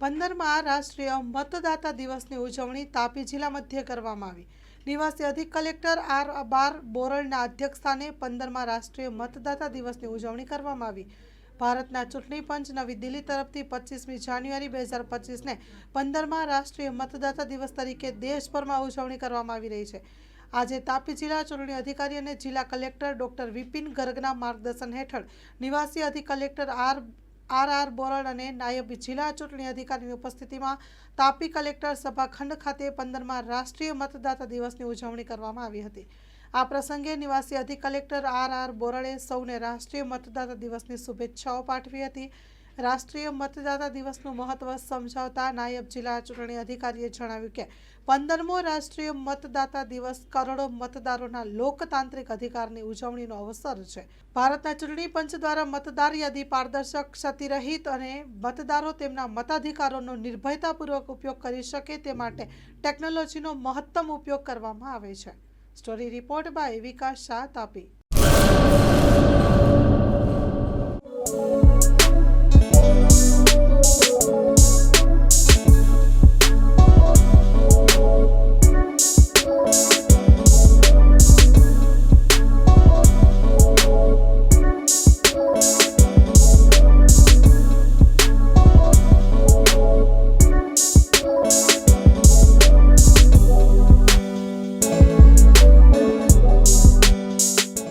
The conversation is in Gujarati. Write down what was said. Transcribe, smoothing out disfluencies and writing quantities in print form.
15મા રાષ્ટ્રીય મતદાતા દિવસની ઉજવણી તાપી જિલ્લા મધ્યે કરવામાં આવી। નિવાસી અધિક કલેક્ટર આર બોરડના અધ્યક્ષસ્થાને 15મા રાષ્ટ્રીય મતદાતા દિવસની ઉજવણી કરવામાં આવી। ભારતના ચૂંટણી પંચ નવી દિલ્હી તરફથી 25મી જાન્યુઆરી 2025ને 15મા રાષ્ટ્રીય મતદાતા દિવસ તરીકે દેશભરમાં ઉજવણી કરવામાં આવી રહી છે। આજે તાપી જિલ્લા ચૂંટણી અધિકારી અને જિલ્લા કલેક્ટર ડોક્ટર વિપિન ગર્ગના માર્ગદર્શન હેઠળ નિવાસી અધિક કલેક્ટર આર બોરડ અને નાયબ જિલ્લા ચૂંટણી અધિકારીની ઉપસ્થિતિમાં તાપી કલેક્ટર સભાખંડ ખાતે 15મા રાષ્ટ્રીય મતદાતા દિવસની ઉજવણી કરવામાં આવી હતી। આ પ્રસંગે નિવાસી અધિક કલેક્ટર આર બોરડે સૌને રાષ્ટ્રીય મતદાતા દિવસની શુભેચ્છાઓ પાઠવી હતી। રાષ્ટ્રીય મતદાતા દિવસનું મહત્વ સમજાવતા નાયબ જિલ્લા ચૂંટણી અધિકારીએ જણાવ્યું કે 15મો રાષ્ટ્રીય મતદાતા દિવસ કરોડો મતદારોના લોકતાંત્રિક અધિકારની ઉજવણીનો અવસર છે। ભારતના ચૂંટણી પંચ દ્વારા મતદાર યાદી પારદર્શક, ક્ષતિરહિત અને મતદારો તેમના મતાધિકારોનો નિર્ભયતાપૂર્વક ઉપયોગ કરી શકે તે માટે ટેકનોલોજીનો મહત્તમ ઉપયોગ કરવામાં આવે છે। Story report by Vikas Shah, Tapi.